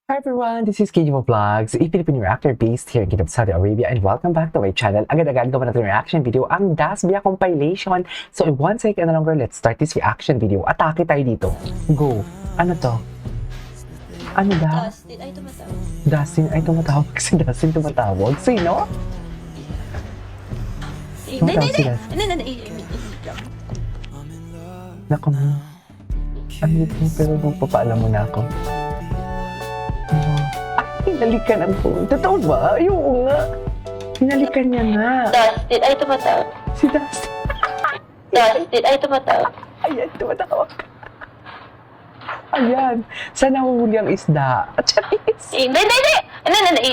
Hi everyone, this is KJ Vlogs, a Filipino reactor based here in Kingdom of Saudi Arabia, and welcome back to my channel. Agad-agad gawa natin reaction video, ang Dasbia compilation. So one second no longer, let's start this reaction video. Atake tayo dito. Go. Ano to? Ano daw? Dustin ay tumatawag. Dustin ay tumatawag. Si Dustin tumatawag. Sino? Tumatawag si Dustin. Naku mo. Ano ito? Pero magpapaalam mo na ako. Hinalikan ang phone. Totoo ba? Oo nga. Hinalikan niya nga. Dustin ay tumatawag. Si Dustin. Dustin ay tumatawag. Ayan, tumatawag. Ayan. Saan nahuhuli ang isda? Charis. Hindi.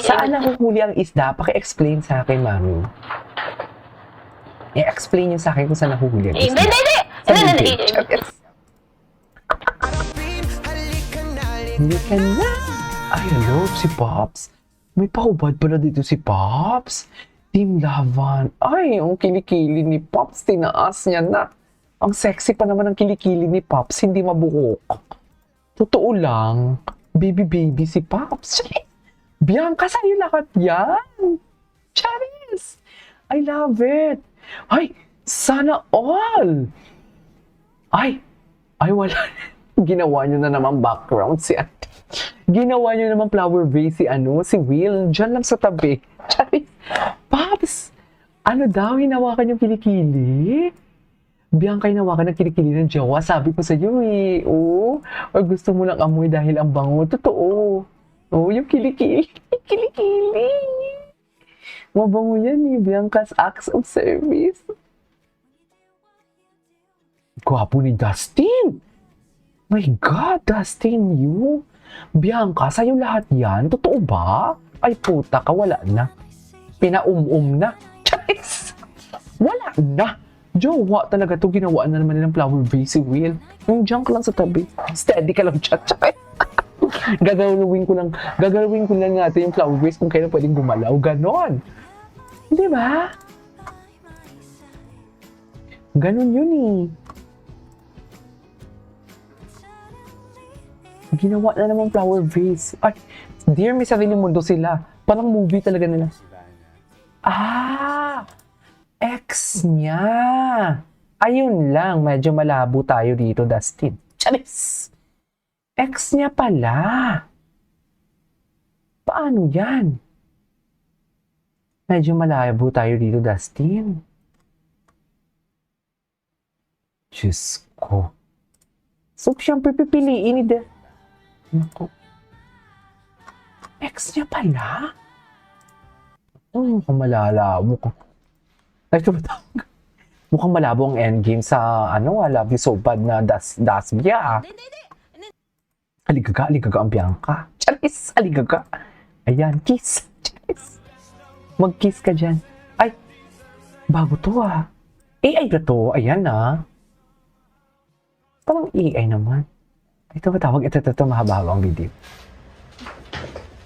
Saan nahuhuli ang isda? Paki-explain sa akin, Mami. I-explain niyo sa akin kung saan nahuhuli ang isda. Sa bibig. Charis. Hindi ka na. Ay, hello, si Pops. May pahubad pala dito si Pops. Team Lavan. Ay, ang kilikili ni Pops, tinaas niya na. Ang sexy pa naman ang kilikili ni Pops, hindi mabuhok. Totoo lang. Baby si Pops. Bianca, sa'yo lahat yan. Charis. I love it. Ay, sana all. Ay, wala. Ginawa niyo na naman background si Ate. Ginawa niyo naman flower vase si Will. Diyan lang sa tabi. Charis. Pops, ano daw, hinawakan yung kilikili? Bianca, hinawakan ng kilikili ng jowa. Sabi ko sa iyo oo. Or gusto mo lang amoy dahil ang bango. Totoo. Oo, yung kilikili. Kilikili. Mabango yan Bianca's acts of service. Gwapo ni Dustin. My God, Dustin, you. Bianca, sa'yo lahat yan? Totoo ba? Ay, puta ka, wala na. Pinaum-um na. Charis! Wala na. Jowa talaga to. Ginawaan na naman nilang flower vase si Will. Yung junk lang sa tabi. Steady ka lang, chat. Gagalawin ko lang natin yung flower vase kung kailan pwedeng gumalaw. Ganon. Di ba? Ganon yun Ginawa na naman flower vase. Ay, dear, may sariling mundo sila. Parang movie talaga nila. Ex niya. Ayun lang, medyo malabo tayo dito, Dustin. Charis! Ex niya pala. Paano yan? Medyo malabo tayo dito, Dustin. Diyos ko. So, siyempre pipiliin ni Naku. Ex niya pala? Mukhang malabo ko. Ay, tumatawag. Mukhang malabo ang endgame sa, I love you so bad na Dasbia. Aligaga ang Bianca. Charis, aligaga. Ayan, kiss. Charis. Mag-kiss ka dyan. Ay, bago to AI ba to? Ayan Parang AI naman. Ito matawag. Ito, mahaba-haba ang video.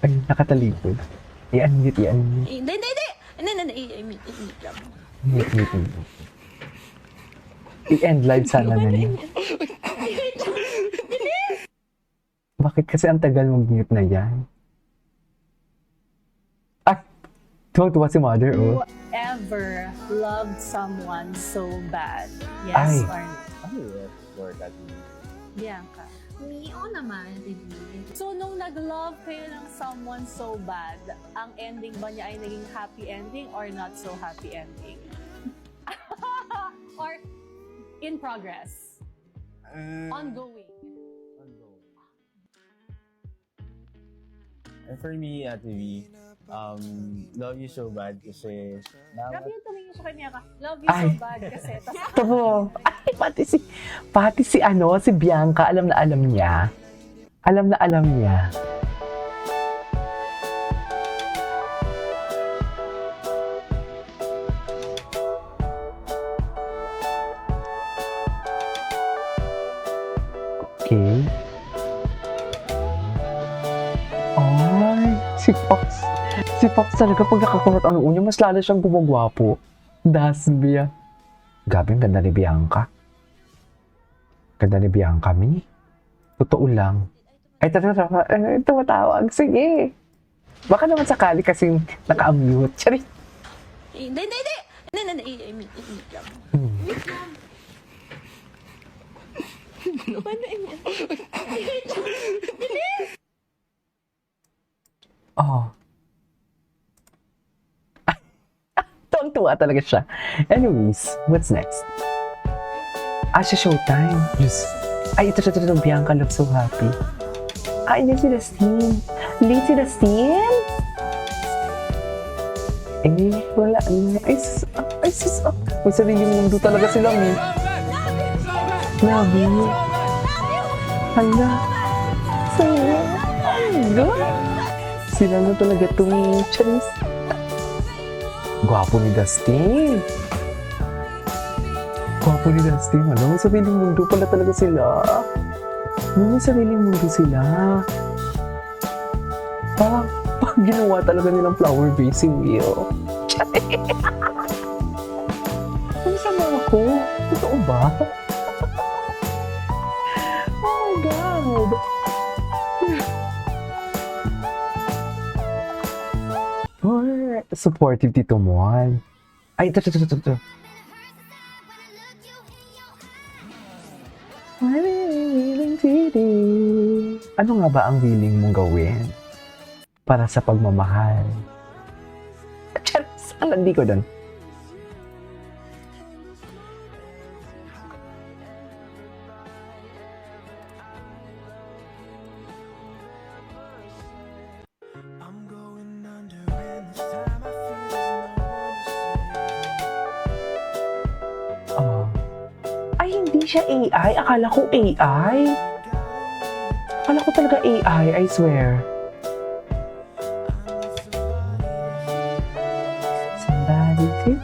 Ay, nakatalikod. I-unmute. Hindi. Mute. I-end live sana na niya. Bakit kasi ang tagal mag-mute na yan? Ay! Tuwag-tuwa si Mother, You ever loved someone so bad? Yes or no? Yes, for that. Bianca. Oo naman, baby. So, nung nag-love kayo ng someone so bad, ang ending ba niya ay naging happy ending or not so happy ending? Or in progress? Ongoing? For me, Ate V, love you so bad kasi Grabe yung tumingin ko kay Bianca. Love you Ay. so bad kasi. Ito mo. Ay, pati si Bianca, alam na alam niya. Alam na alam niya. Okay. Ay, si Fox. Si Fox talaga pag nakakunot ang unya, mas lalo siyang gumagwapo. Dasbia. Gabi, ang ganda ni Bianca. Ganda ni Bianca, Mi. Totoo lang. Ay, tumatawag. Sige. Baka naman sakali kasing naka-mute. Charit. Hindi. Wait lang. Oh. Tuwang-tuwa talaga siya. Anyways, what's next? Sa Showtime. Diyos. Ay, ito. Bianca looks so happy. Yan si Dustin. Late si Dustin? Wala na. Sus. May sariling mundo talaga sila, eh. Love you. Hala. Saya. Sila na talaga itong Charis. Gwapo ni Dustin. Ano? May sariling mundo pala talaga sila. May sariling mundo sila. Parang ginawa talaga nilang flower basing wheel. Ano sama ako? Totoo ba? Oh my God! Supportive Tito Mon. Ay, ito. Ano nga ba ang willing mong gawin para sa pagmamahal? Charis, ang landi ko doon. Ay, hindi siya AI. Akala ko AI. Akala ko talaga AI, I swear. Somebody.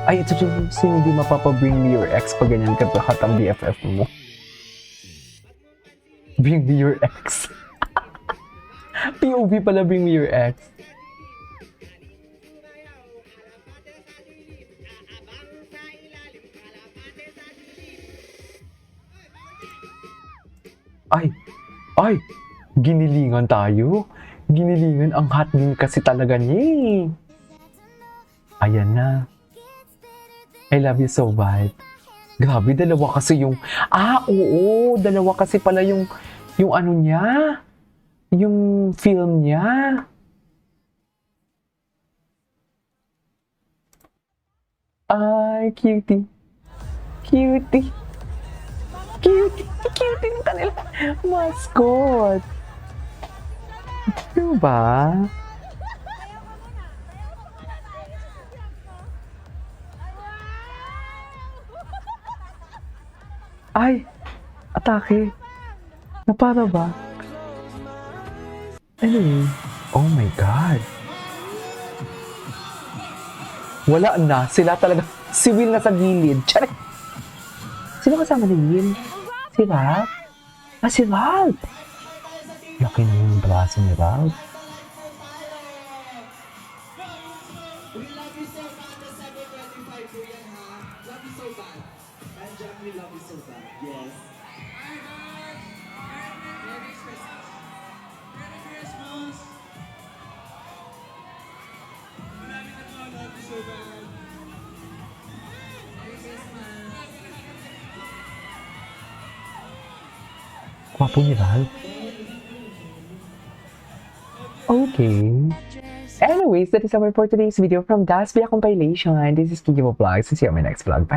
Ay, ito sino hindi mapapabring me your ex pag ganyan ka lahat ang BFF mo. Bring me your ex. POV pala, bring me your ex. Ay, ginilingan tayo. Ginilingan, ang hot din kasi talaga niya eh. Ayan na. I love you so bad. Grabe, dalawa kasi yung... Oo, dalawa kasi pala yung ano niya. Yung film niya. Ay, cutie. Cutie ng kanila mascot. Diba? Ay, atake. Napara ba? Anyway, oh my God. Wala na, sila talaga. Si Will na sa gilid. Charik! Sino kasama ni Will? Si Ralph? Si Ralph! Laki na yung braso ni Ralph. Gwapo ni Ralph. Okay. Anyways, that is our for today's video from Dasbia Compilation. This is Kiki Vlogs. See you on my next vlog. Bye!